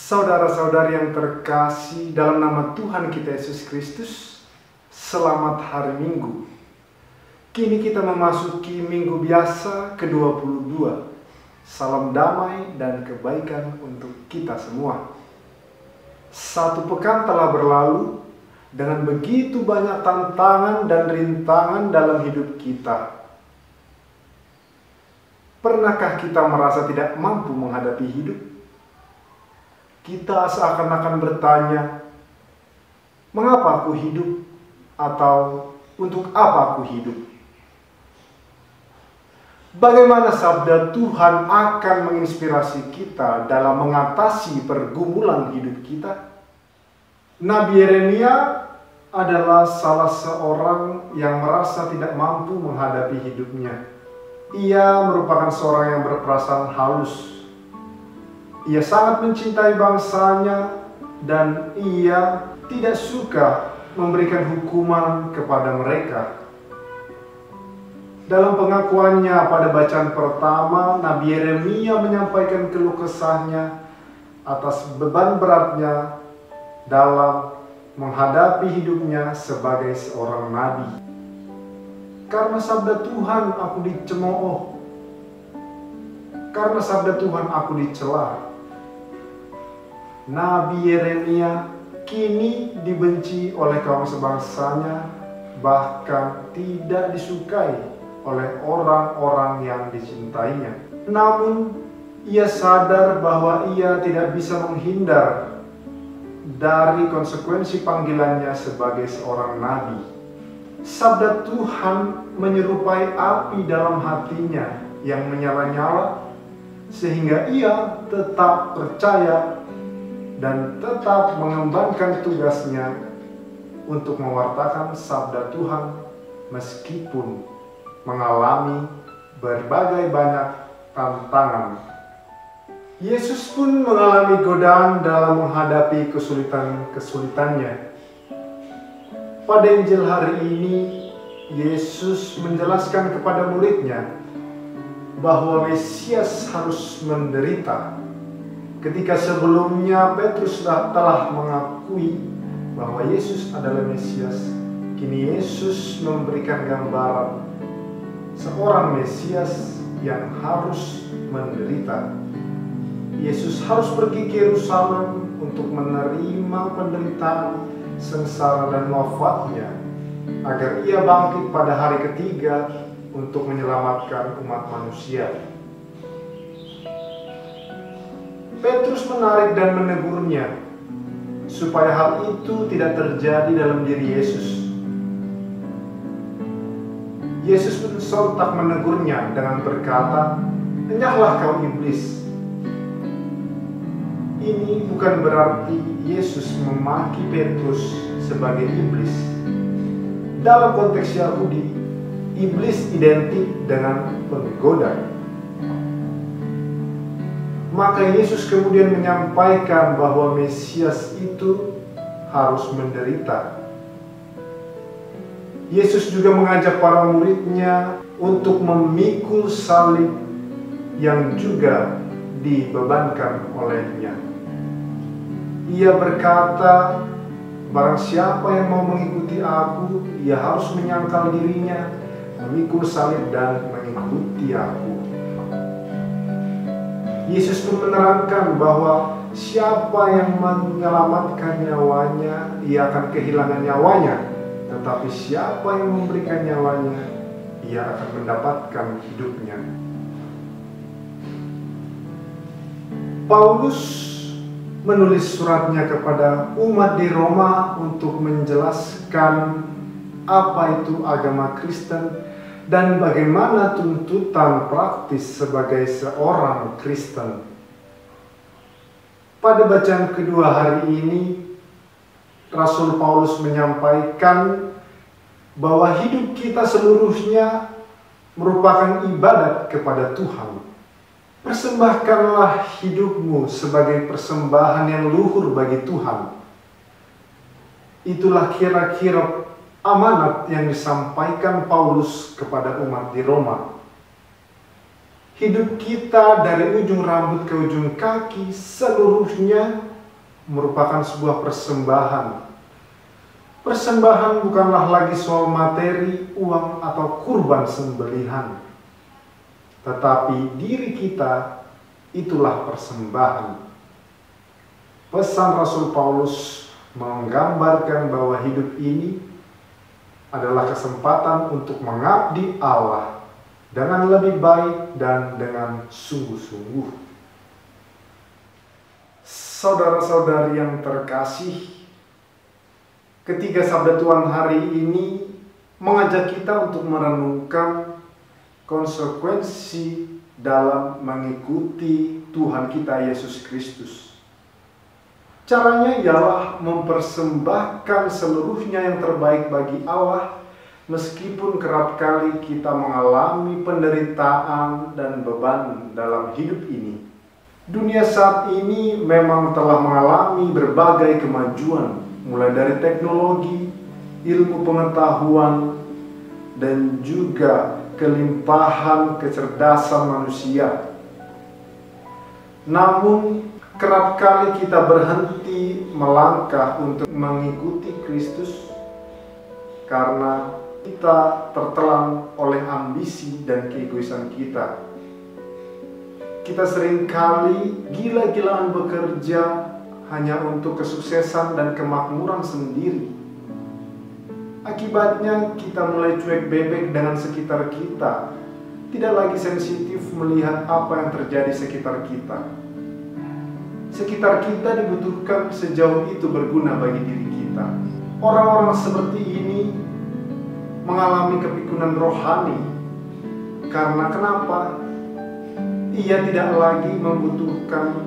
Saudara-saudari yang terkasih dalam nama Tuhan kita Yesus Kristus, selamat hari Minggu. Kini kita memasuki Minggu biasa ke-22. Salam damai dan kebaikan untuk kita semua. Satu pekan telah berlalu dengan begitu banyak tantangan dan rintangan dalam hidup kita. Pernahkah kita merasa tidak mampu menghadapi hidup? Kita seakan-akan bertanya, mengapa aku hidup? Atau untuk apa aku hidup? Bagaimana sabda Tuhan akan menginspirasi kita dalam mengatasi pergumulan hidup kita? Nabi Yeremia adalah salah seorang yang merasa tidak mampu menghadapi hidupnya. Ia merupakan seorang yang berperasaan halus. Ia sangat mencintai bangsanya dan ia tidak suka memberikan hukuman kepada mereka. Dalam pengakuannya pada bacaan pertama, Nabi Yeremia menyampaikan keluh kesahnya atas beban beratnya dalam menghadapi hidupnya sebagai seorang nabi. Karena sabda Tuhan aku dicemooh, karena sabda Tuhan aku dicela. Nabi Yeremia kini dibenci oleh kaum sebangsanya, bahkan tidak disukai oleh orang-orang yang dicintainya. Namun, ia sadar bahwa ia tidak bisa menghindar dari konsekuensi panggilannya sebagai seorang nabi. Sabda Tuhan menyerupai api dalam hatinya yang menyala-nyala, sehingga ia tetap percaya dan tetap mengembangkan tugasnya untuk mewartakan sabda Tuhan meskipun mengalami berbagai banyak tantangan. Yesus pun mengalami godaan dalam menghadapi kesulitan-kesulitannya. Pada Injil hari ini, Yesus menjelaskan kepada muridnya bahwa Mesias harus menderita. Ketika sebelumnya Petrus telah mengakui bahwa Yesus adalah Mesias, kini Yesus memberikan gambaran seorang Mesias yang harus menderita. Yesus harus pergi ke Yerusalem untuk menerima penderitaan, sengsara dan wafatnya, agar ia bangkit pada hari ketiga untuk menyelamatkan umat manusia. Petrus menarik dan menegurnya supaya hal itu tidak terjadi dalam diri Yesus. Yesus pun sontak menegurnya dengan berkata, "Enyahlah kau iblis." Ini bukan berarti Yesus memaki Petrus sebagai iblis. Dalam konteks Yahudi, iblis identik dengan penggoda. Maka Yesus kemudian menyampaikan bahwa Mesias itu harus menderita. Yesus juga mengajak para muridnya untuk memikul salib yang juga dibebankan olehnya. Ia berkata, barang siapa yang mau mengikuti aku, ia harus menyangkal dirinya, memikul salib dan mengikuti aku. Yesus pun menerangkan bahwa siapa yang menyelamatkan nyawanya, ia akan kehilangan nyawanya. Tetapi siapa yang memberikan nyawanya, ia akan mendapatkan hidupnya. Paulus menulis suratnya kepada umat di Roma untuk menjelaskan apa itu agama Kristen dan bagaimana tuntutan praktis sebagai seorang Kristen. Pada bacaan kedua hari ini, Rasul Paulus menyampaikan bahwa hidup kita seluruhnya merupakan ibadat kepada Tuhan. Persembahkanlah hidupmu sebagai persembahan yang luhur bagi Tuhan. Itulah kira-kira amanat yang disampaikan Paulus kepada umat di Roma. Hidup kita dari ujung rambut ke ujung kaki seluruhnya merupakan sebuah persembahan. Persembahan bukanlah lagi soal materi, uang, atau kurban sembelihan, tetapi diri kita itulah persembahan. Pesan Rasul Paulus menggambarkan bahwa hidup ini adalah kesempatan untuk mengabdi Allah dengan lebih baik dan dengan sungguh-sungguh. Saudara-saudari yang terkasih, ketiga sabda Tuhan hari ini mengajak kita untuk merenungkan konsekuensi dalam mengikuti Tuhan kita Yesus Kristus. Caranya ialah mempersembahkan seluruhnya yang terbaik bagi Allah, meskipun kerap kali kita mengalami penderitaan dan beban dalam hidup ini. Dunia saat ini memang telah mengalami berbagai kemajuan, mulai dari teknologi, ilmu pengetahuan, dan juga kelimpahan kecerdasan manusia. Namun, kerap kali kita berhenti melangkah untuk mengikuti Kristus karena kita tertelan oleh ambisi dan keegoisan kita. Kita seringkali gila-gilaan bekerja hanya untuk kesuksesan dan kemakmuran sendiri. Akibatnya kita mulai cuek bebek dengan sekitar kita, tidak lagi sensitif melihat apa yang terjadi sekitar kita. Sekitar kita dibutuhkan sejauh itu berguna bagi diri kita. Orang-orang seperti ini mengalami kepikunan rohani. Karena kenapa? Ia tidak lagi membutuhkan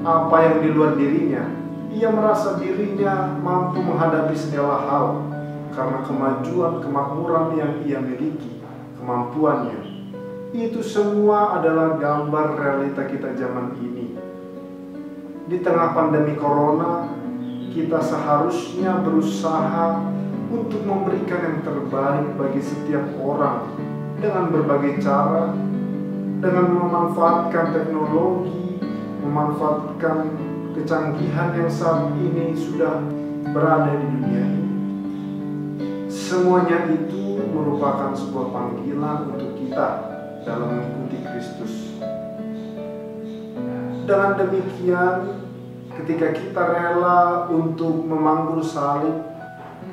apa yang di luar dirinya. Ia merasa dirinya mampu menghadapi segala hal karena kemajuan, kemakmuran yang ia miliki, kemampuannya. Itu semua adalah gambar realita kita zaman ini. Di tengah pandemi corona, kita seharusnya berusaha untuk memberikan yang terbaik bagi setiap orang dengan berbagai cara, dengan memanfaatkan teknologi, memanfaatkan kecanggihan yang saat ini sudah berada di dunia ini. Semuanya itu merupakan sebuah panggilan untuk kita dalam mengikuti Kristus. Dengan demikian, ketika kita rela untuk memanggul salib,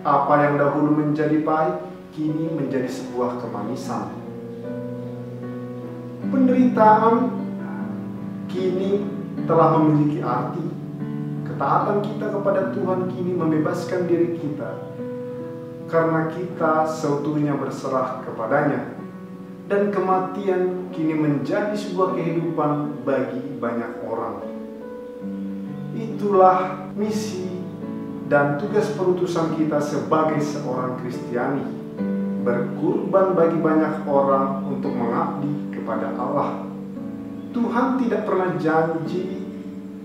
apa yang dahulu menjadi pahit, kini menjadi sebuah kemanisan. Penderitaan kini telah memiliki arti. Ketaatan kita kepada Tuhan kini membebaskan diri kita, karena kita seutuhnya berserah kepadanya. Dan kematian kini menjadi sebuah kehidupan bagi banyak orang. Itulah misi dan tugas perutusan kita sebagai seorang Kristiani, berkorban bagi banyak orang untuk mengabdi kepada Allah. Tuhan tidak pernah janji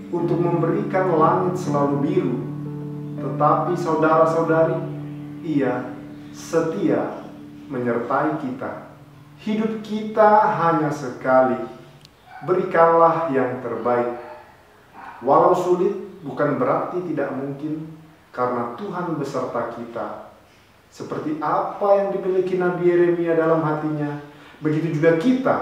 untuk memberikan langit selalu biru, tetapi saudara-saudari, Ia setia menyertai kita. Hidup kita hanya sekali, berikanlah yang terbaik. Walau sulit, bukan berarti tidak mungkin, karena Tuhan beserta kita. Seperti apa yang dimiliki Nabi Yeremia dalam hatinya, begitu juga kita.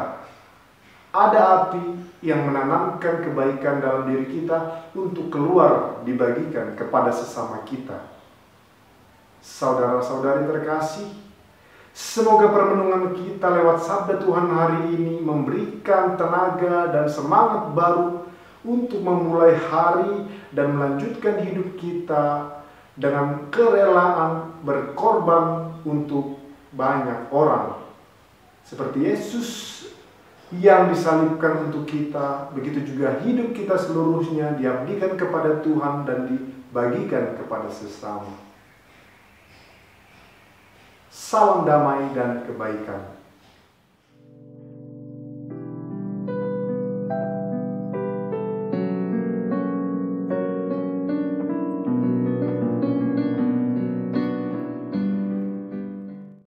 Ada api yang menanamkan kebaikan dalam diri kita untuk keluar dibagikan kepada sesama kita. Saudara-saudari terkasih, semoga permenungan kita lewat sabda Tuhan hari ini memberikan tenaga dan semangat baru untuk memulai hari dan melanjutkan hidup kita dengan kerelaan berkorban untuk banyak orang. Seperti Yesus yang disalibkan untuk kita, begitu juga hidup kita seluruhnya diabdikan kepada Tuhan dan dibagikan kepada sesama. Salam damai dan kebaikan.